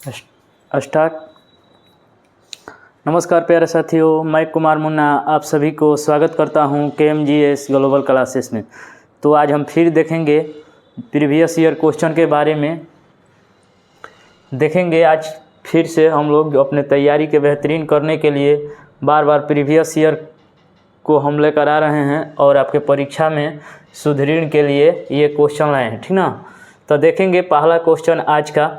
Start. नमस्कार प्यारे साथियों, मैं कुमार मुन्ना आप सभी को स्वागत करता हूं KMGS ग्लोबल क्लासेस में। तो आज हम फिर देखेंगे प्रीवियस ईयर क्वेश्चन के बारे में देखेंगे। आज फिर से हम लोग अपने तैयारी के बेहतरीन करने के लिए बार बार प्रीवियस ईयर को हम लेकर आ रहे हैं और आपके परीक्षा में सुदृढ़ के लिए ये क्वेश्चन लाए हैं, ठीक ना। तो देखेंगे पहला क्वेश्चन आज का,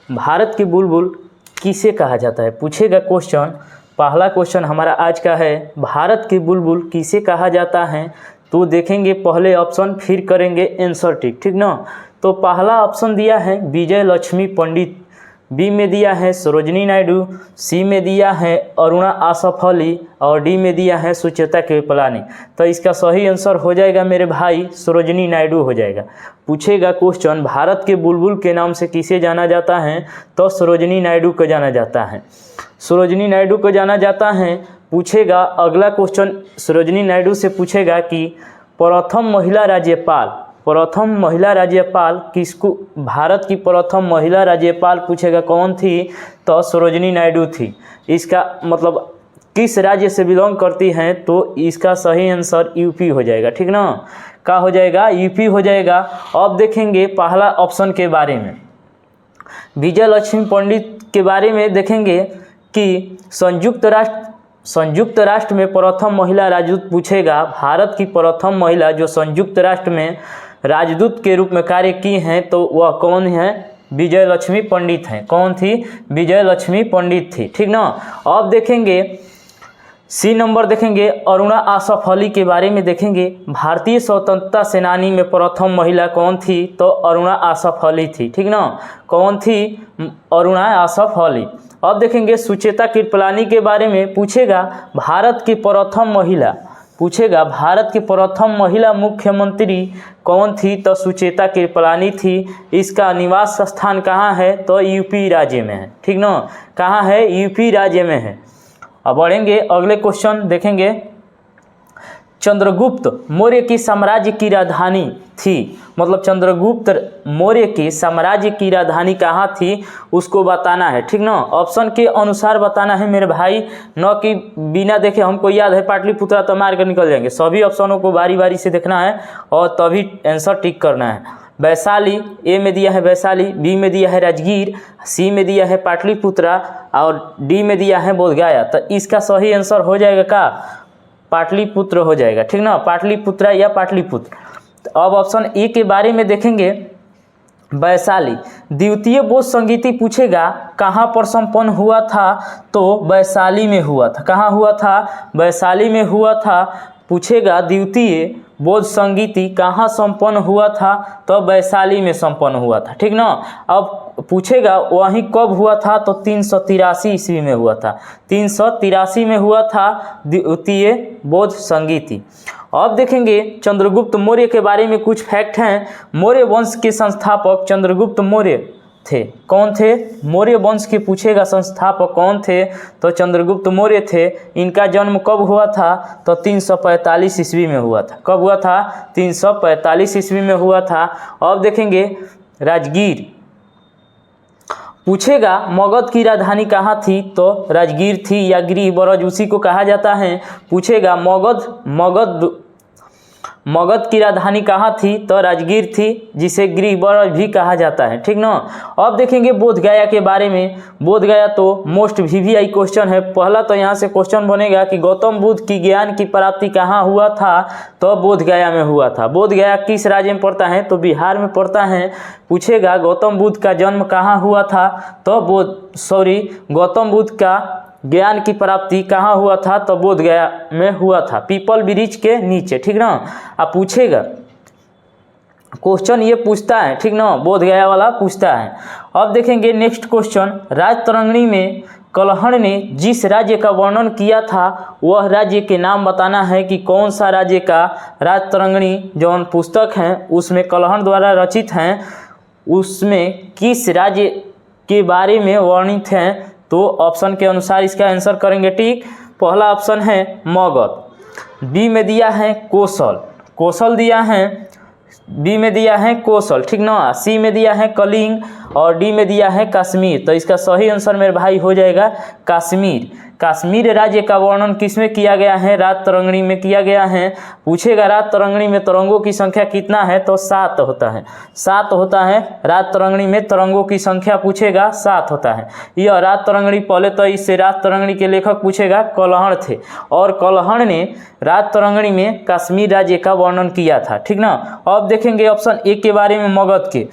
भारत की बुलबुल किसे कहा जाता है, पूछेगा क्वेश्चन। पहला क्वेश्चन हमारा आज का है, भारत की बुलबुल किसे कहा जाता है। तो देखेंगे पहले ऑप्शन, फिर करेंगे आंसर ठीक ना। तो पहला ऑप्शन दिया है विजय लक्ष्मी पंडित, बी में दिया है सरोजिनी नायडू, सी में दिया है अरुणा आसफ अली और डी में दिया है सुचेता कृपलानी। तो इसका सही आंसर हो जाएगा मेरे भाई सरोजिनी नायडू हो जाएगा। पूछेगा क्वेश्चन, भारत के बुलबुल के नाम से किसे जाना जाता है, तो सरोजिनी नायडू को जाना जाता है, सरोजिनी नायडू को जाना जाता है। पूछेगा अगला क्वेश्चन, सरोजिनी नायडू से पूछेगा कि प्रथम महिला राज्यपाल किसको, भारत की प्रथम महिला राज्यपाल पूछेगा कौन थी, तो सरोजिनी नायडू थी। इसका मतलब किस राज्य से बिलोंग करती हैं, तो इसका सही आंसर यूपी हो जाएगा, ठीक ना। क्या हो जाएगा, यूपी हो जाएगा। अब देखेंगे पहला ऑप्शन के बारे में, विजय लक्ष्मी पंडित के बारे में देखेंगे कि संयुक्त राष्ट्र में प्रथम महिला राजदूत पूछेगा। भारत की प्रथम महिला जो संयुक्त राष्ट्र में राजदूत के रूप में कार्य की हैं, तो वह कौन है, विजय लक्ष्मी पंडित हैं। कौन थी, विजय लक्ष्मी पंडित थी, ठीक ना। अब देखेंगे सी नंबर, देखेंगे अरुणा आसफ अली के बारे में देखेंगे। भारतीय स्वतंत्रता सेनानी में प्रथम महिला कौन थी, तो अरुणा आसफ अली थी, ठीक ना। कौन थी, अरुणा आसफ अली। अब देखेंगे सुचेता कृपलानी के बारे में पूछेगा, भारत की प्रथम महिला मुख्यमंत्री कौन थी, तो सुचेता कृपलानी थी। इसका निवास स्थान कहाँ है, तो यूपी राज्य में है, ठीक ना। कहाँ है, यूपी राज्य में है। अब बढ़ेंगे अगले क्वेश्चन, देखेंगे चंद्रगुप्त मौर्य की साम्राज्य की राजधानी थी, मतलब चंद्रगुप्त मौर्य की साम्राज्य की राजधानी कहाँ थी, उसको बताना है, ठीक ना। ऑप्शन के अनुसार बताना है मेरे भाई, न कि बिना देखे हमको याद है पाटलिपुत्रा तो मार कर निकल जाएंगे। सभी ऑप्शनों को बारी बारी से देखना है और तभी आंसर टिक करना है। वैशाली, ए में दिया है वैशाली, बी में दिया है राजगीर, सी में दिया है पाटलिपुत्रा और डी में दिया है बोधगया। तो इसका सही आंसर हो जाएगा का, पाटलिपुत्र हो जाएगा, ठीक ना, पाटलिपुत्रा या पाटलिपुत्र। अब ऑप्शन ए के बारे में देखेंगे, वैशाली। द्वितीय बोध संगीति पूछेगा कहाँ पर संपन्न हुआ था, तो वैशाली में हुआ था। कहाँ हुआ था, वैशाली में हुआ था। पूछेगा द्वितीय बोध संगीति कहाँ संपन्न हुआ था, तो वैशाली में संपन्न हुआ था, ठीक ना। अब पूछेगा वहीं कब हुआ था, तो 383 ईस्वी में हुआ था, 383 में हुआ था द्वितीय बोध संगीति। अब देखेंगे चंद्रगुप्त मौर्य के बारे में कुछ फैक्ट हैं। मौर्य वंश के संस्थापक चंद्रगुप्त मौर्य थे। कौन थे, मौर्य वंश के पूछेगा संस्थापक कौन थे, तो चंद्रगुप्त मौर्य थे। इनका जन्म कब हुआ था, तो 345 ईस्वी में हुआ था। कब हुआ था, 345 ईस्वी में हुआ था। अब देखेंगे राजगीर पूछेगा मगध की राजधानी कहाँ थी, तो राजगीर थी या गिरिह बरज उसी को कहा जाता है। पूछेगा मगध की राजधानी कहाँ थी, तो राजगीर थी, जिसे गिरिह बरज भी कहा जाता है, ठीक ना। अब देखेंगे बोधगया के बारे में। बोधगया तो मोस्ट VVI क्वेश्चन है। पहला तो यहाँ से क्वेश्चन बनेगा कि गौतम बुद्ध की ज्ञान की प्राप्ति कहाँ हुआ था, तो बोधगया में हुआ था। बोधगया किस राज्य में पड़ता है, तो बिहार में पड़ता है। पूछेगा गौतम बुद्ध का जन्म कहाँ हुआ था, तो गौतम बुद्ध का ज्ञान की प्राप्ति कहाँ हुआ था, तो बोधगया में हुआ था, पीपल वृक्ष के नीचे, ठीक ना। अब पूछेगा क्वेश्चन ये पूछता है, ठीक ना, बोधगया वाला पूछता है। अब देखेंगे नेक्स्ट क्वेश्चन, राजतरंगिणी में कलहड़ ने जिस राज्य का वर्णन किया था, वह राज्य के नाम बताना है कि कौन सा राज्य का राजतरंगिणी जो पुस्तक है उसमें कलहड़ द्वारा रचित हैं, उसमें किस राज्य के बारे में वर्णित हैं। तो ऑप्शन के अनुसार इसका आंसर करेंगे ठीक। पहला ऑप्शन है मगध, बी में दिया है कौशल दिया है, बी में दिया है कौशल, ठीक ना, सी में दिया है कलिंग और डी में दिया है कश्मीर। तो इसका सही आंसर मेरे भाई हो जाएगा कश्मीर। कश्मीर राज्य का वर्णन किसमें किया गया है? रात तरंगिणी में किया गया है। पूछेगा रात तरंगिणी में तरंगों की संख्या कितना है? तो 7 होता है, 7 होता है। रात तरंगिणी में तरंगों की संख्या पूछेगा 7 होता है। यह रात तरंगिणी, पहले तो इससे रात तरंगिणी के लेखक पूछेगा कल्हड़ थे, और कल्हड़ ने रात तरंगिणी में कश्मीर राज्य का वर्णन किया था, ठीक ना। अब देखेंगे ऑप्शन ए के बारे में, मगध के।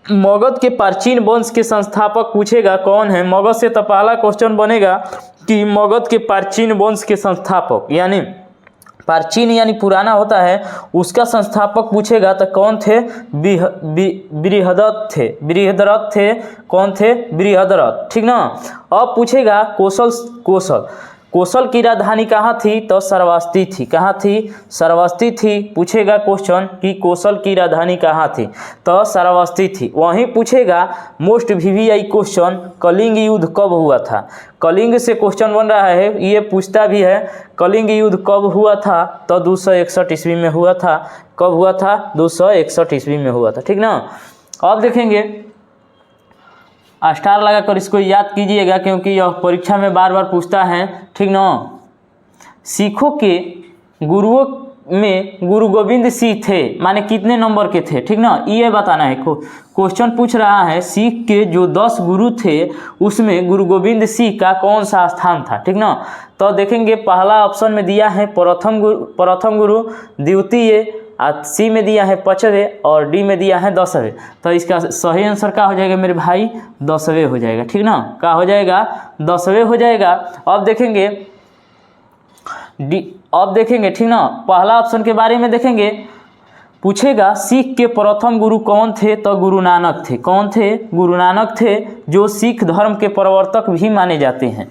मगध के प्राचीन वंश के संस्थापक पूछेगा कौन है? मगध से तो पहला क्वेश्चन बनेगा कि मगध के प्राचीन वंश के संस्थापक, यानी प्राचीन यानी पुराना होता है, उसका संस्थापक पूछेगा तो कौन थे? बृहदरथ थे। बृहदरथ थे, कौन थे? बृहदरथ, ठीक ना। अब पूछेगा कौशल की राजधानी कहाँ थी? तो श्रावस्ती थी। कहाँ थी? श्रावस्ती थी। पूछेगा क्वेश्चन कि कौशल की राजधानी कहाँ थी? तो श्रावस्ती थी। वहीं पूछेगा मोस्ट वीवीआई क्वेश्चन, कलिंग युद्ध कब हुआ था? कलिंग से क्वेश्चन बन रहा है, ये पूछता भी है कलिंग युद्ध कब हुआ था? तो 261 ईस्वी में हुआ था। कब हुआ था? 261 ईस्वी में हुआ था, ठीक ना। अब देखेंगे, स्टार लगाकर इसको याद कीजिएगा क्योंकि यह परीक्षा में बार बार पूछता है, ठीक ना। सिखों के गुरुओं में गुरु गोविंद सिंह थे, माने कितने नंबर के थे, ठीक ना, ये बताना है। क्वेश्चन पूछ रहा है सिख के जो 10 गुरु थे उसमें गुरु गोविंद सिंह का कौन सा स्थान था, ठीक ना। तो देखेंगे पहला ऑप्शन में दिया है प्रथम गुरु, द्वितीय, सी में दिया है 5वें और डी में दिया है 10वें। तो इसका सही आंसर क्या हो जाएगा मेरे भाई? 10वें हो जाएगा, ठीक ना। क्या हो जाएगा? 10वें हो जाएगा। अब देखेंगे ठीक ना, पहला ऑप्शन के बारे में देखेंगे। पूछेगा सिख के प्रथम गुरु कौन थे? तो गुरु नानक थे। कौन थे? गुरु नानक थे, जो सिख धर्म के प्रवर्तक भी माने जाते हैं।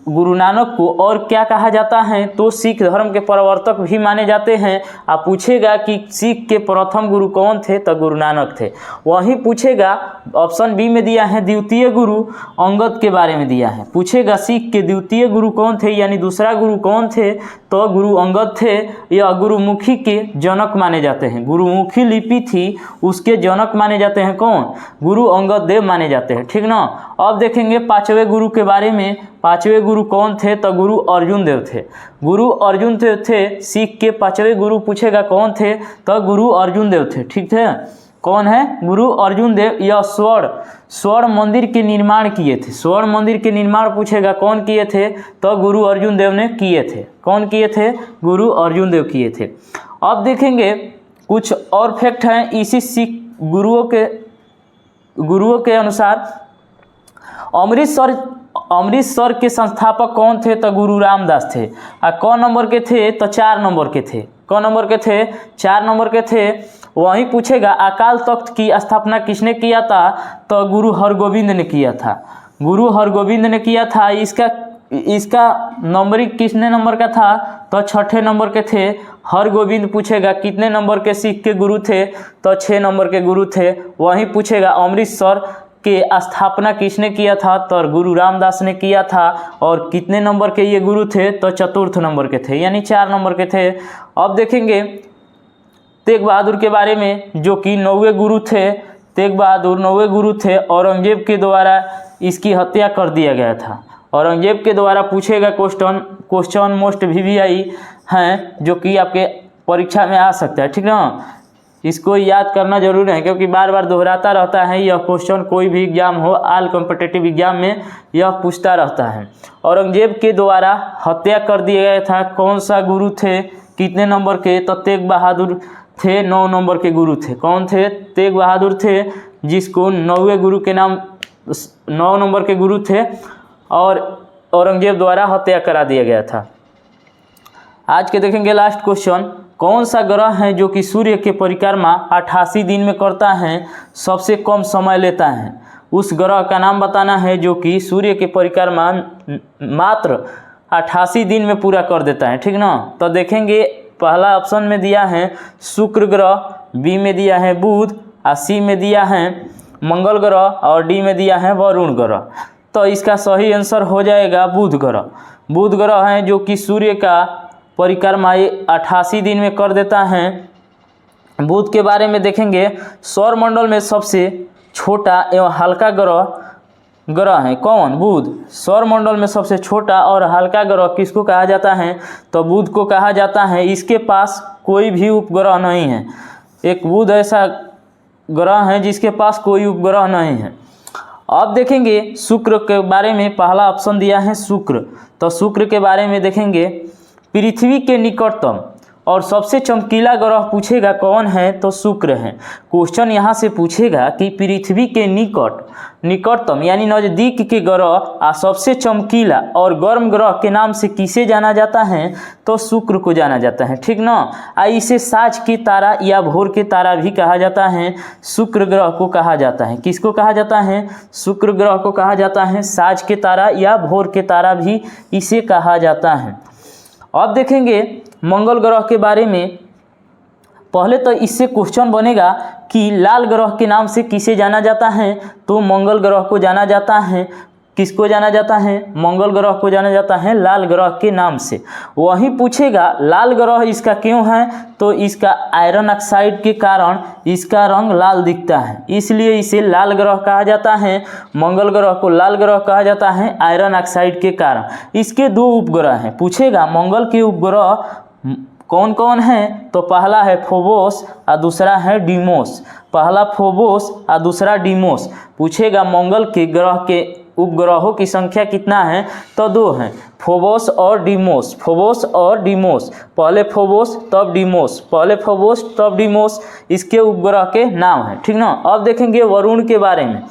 गुरु नानक को और क्या कहा जाता है? तो सिख धर्म के प्रवर्तक भी माने जाते हैं। आप पूछेगा कि सिख के प्रथम गुरु कौन थे? तो गुरु नानक थे। वहीं पूछेगा ऑप्शन बी में दिया है द्वितीय गुरु, अंगद के बारे में दिया है। पूछेगा सिख के द्वितीय गुरु कौन थे, यानी दूसरा गुरु कौन थे? तो गुरु अंगद थे। यह गुरुमुखी के जनक माने जाते हैं। गुरुमुखी लिपि थी, उसके जनक माने जाते हैं कौन? गुरु अंगद देव माने जाते हैं, ठीक ना। अब देखेंगे 5वें गुरु के बारे में। 5वें गुरु कौन थे? तो गुरु अर्जुन देव थे। गुरु अर्जुन देव थे सिख के 5वें गुरु। पूछेगा कौन थे? तो गुरु अर्जुन देव थे, ठीक थे। कौन है? गुरु अर्जुन देव। यह स्वर्ण मंदिर के निर्माण किए थे। स्वर्ण मंदिर के निर्माण पूछेगा कौन किए थे? तो गुरु अर्जुन देव ने किए थे। कौन किए थे? गुरु अर्जुन देव किए थे। अब देखेंगे कुछ और फैक्ट हैं इसी सिख गुरुओं के अनुसार। अमृतसर के संस्थापक कौन थे? तो गुरु रामदास थे। कौन नंबर के थे? तो 4 नंबर के थे। कौन नंबर के थे? 4 नंबर के थे। वहीं पूछेगा अकाल तख्त की स्थापना किसने किया था? तो गुरु हरगोविंद ने किया था। गुरु हरगोविंद ने किया था। इसका नंबरिंग कितने नंबर का था? तो 6ठे नंबर के थे। हरगोविंद पूछेगा कितने नंबर के सिख के गुरु थे? तो 6 नंबर के गुरु थे। वहीं पूछेगा अमृतसर के स्थापना किसने किया था? तो गुरु रामदास ने किया था। और कितने नंबर के ये गुरु थे? तो 4th नंबर के थे, यानी 4 नंबर के थे। अब देखेंगे तेग बहादुर के बारे में, जो कि 9वें गुरु थे। तेग बहादुर 9वें गुरु थे। औरंगजेब के द्वारा इसकी हत्या कर दिया गया था। औरंगजेब के द्वारा पूछेगा क्वेश्चन मोस्ट वीवीआई हैं, जो कि आपके परीक्षा में आ सकता है, ठीक ना। इसको याद करना जरूरी है क्योंकि बार बार दोहराता रहता है यह क्वेश्चन। कोई भी एग्जाम हो, ऑल कॉम्पिटिटिव एग्जाम में यह पूछता रहता है। औरंगजेब के द्वारा हत्या कर दिया गया था। कौन सा गुरु थे? कितने नंबर के? तो तेग बहादुर थे। 9 नंबर के गुरु थे। कौन थे? तेग बहादुर थे, जिसको 9वें गुरु के नाम 9 नंबर के गुरु थे और औरंगजेब द्वारा हत्या करा दिया गया था। आज के देखेंगे लास्ट क्वेश्चन। कौन सा ग्रह है जो कि सूर्य के परिक्रमा 88 दिन में करता है, सबसे कम समय लेता है? उस ग्रह का नाम बताना है जो कि सूर्य के परिक्रमा मात्र 88 दिन में पूरा कर देता है, ठीक ना। तो देखेंगे पहला ऑप्शन में दिया है शुक्र ग्रह, बी में दिया है बुध, सी में दिया है मंगल ग्रह और डी में दिया है वरुण ग्रह। तो इसका सही आंसर हो जाएगा बुध ग्रह। बुध ग्रह है जो कि सूर्य का परिक्रमा 88 दिन में कर देता है। बुध के बारे में देखेंगे, सौरमंडल में सबसे छोटा एवं हल्का ग्रह है कौन? बुध। सौरमंडल में सबसे छोटा और हल्का ग्रह किसको कहा जाता है? तो बुध को कहा जाता है। इसके पास कोई भी उपग्रह नहीं है। एक बुध ऐसा ग्रह है जिसके पास कोई उपग्रह नहीं है। अब देखेंगे शुक्र के बारे में, पहला ऑप्शन दिया है शुक्र। तो शुक्र के बारे में देखेंगे, पृथ्वी के निकटतम और सबसे चमकीला ग्रह पूछेगा कौन है? तो शुक्र है। क्वेश्चन यहाँ से पूछेगा कि पृथ्वी के निकटतम यानी नज़दीक के ग्रह और सबसे चमकीला और गर्म ग्रह के नाम से किसे जाना जाता है? तो शुक्र को जाना जाता है, ठीक ना। इसे साज के तारा या भोर के तारा भी कहा जाता है। शुक्र ग्रह को कहा जाता है, किसको कहा जाता है? शुक्र ग्रह को कहा जाता है साज के तारा या भोर के तारा भी इसे कहा जाता है। अब देखेंगे मंगल ग्रह के बारे में। पहले तो इससे क्वेश्चन बनेगा कि लाल ग्रह के नाम से किसे जाना जाता है? तो मंगल ग्रह को जाना जाता है। किसको जाना जाता है? मंगल ग्रह को जाना जाता है लाल ग्रह के नाम से। वही पूछेगा लाल ग्रह इसका क्यों है? तो इसका आयरन ऑक्साइड के कारण इसका रंग लाल दिखता है, इसलिए इसे लाल ग्रह कहा जाता है। मंगल ग्रह को लाल ग्रह कहा जाता है आयरन ऑक्साइड के कारण। इसके 2 उपग्रह हैं। पूछेगा मंगल के उपग्रह कौन कौन है? तो पहला है फोबोस और दूसरा है डीमोस। पहला फोबोस और दूसरा डीमोस। पूछेगा मंगल के ग्रह के उपग्रहों की संख्या कितना है? तो 2 हैं, फोबोस और डीमोस। फोबोस और डीमोस, पहले फोबोस तब डीमोस, पहले फोबोस तब डीमोस, इसके उपग्रह के नाम हैं, ठीक ना। अब देखेंगे वरुण के बारे में।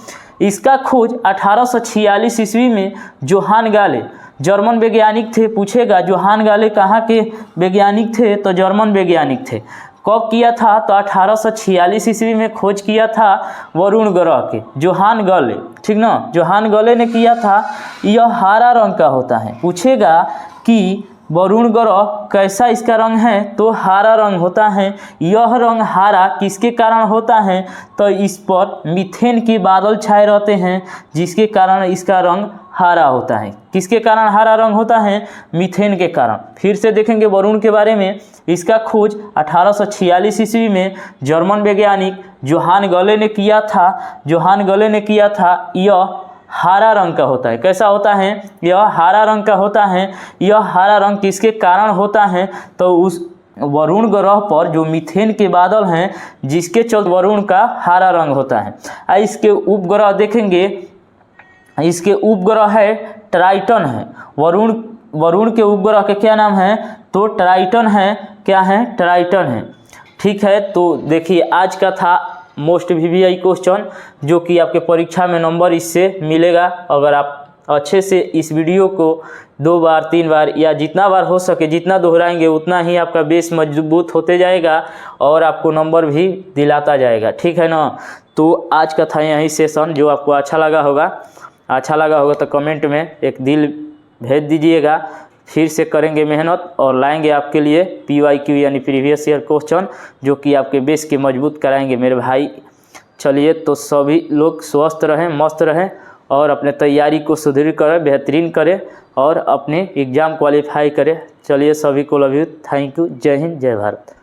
इसका खोज 1846 ईस्वी में जोहान गाले जर्मन वैज्ञानिक थे। पूछेगा जोहान गाले कहाँ के वैज्ञानिक थे? तो जर्मन वैज्ञानिक थे। कब किया था? तो 1846 ईस्वी में खोज किया था वरुण ग्रह के जोहान गाले, ठीक ना। जोहान गाले ने किया था। यह हरा रंग का होता है। पूछेगा कि वरुण ग्रह कैसा इसका रंग है? तो हरा रंग होता है। यह रंग हरा किसके कारण होता है? तो इस पर मीथेन के बादल छाए रहते हैं, जिसके कारण इसका रंग हरा होता है। किसके कारण हरा रंग होता है? मीथेन के कारण। फिर से देखेंगे वरुण के बारे में। इसका खोज 1846 ईस्वी में जर्मन वैज्ञानिक जोहान गाले ने किया था। जोहान गाले ने किया था। यह हरा रंग का होता है। कैसा होता है? यह हरा रंग का होता है। यह हरा रंग किसके कारण होता है? तो उस वरुण ग्रह पर जो मीथेन के बादल हैं, जिसके चलते वरुण का हरा रंग होता है। इसके उपग्रह देखेंगे, इसके उपग्रह है ट्राइटन है। वरुण के उपग्रह के क्या नाम है? तो ट्राइटन है। क्या है? ट्राइटन है, ठीक है। तो देखिए आज का था मोस्ट VVI क्वेश्चन, जो कि आपके परीक्षा में नंबर इससे मिलेगा। अगर आप अच्छे से इस वीडियो को 2 बार 3 बार या जितना बार हो सके जितना दोहराएंगे उतना ही आपका बेस मजबूत होते जाएगा और आपको नंबर भी दिलाता जाएगा, ठीक है ना। तो आज का था यही सेशन। जो आपको अच्छा लगा होगा तो कमेंट में एक दिल भेज दीजिएगा। फिर से करेंगे मेहनत और लाएंगे आपके लिए PYQ यानी प्रीवियस ईयर क्वेश्चन, जो कि आपके बेस के मजबूत कराएंगे मेरे भाई। चलिए, तो सभी लोग स्वस्थ रहें, मस्त रहें और अपने तैयारी को सुदृढ़ करें, बेहतरीन करें और अपने एग्ज़ाम क्वालिफाई करें। चलिए, सभी को लव यू, थैंक यू, जय हिंद, जय भारत।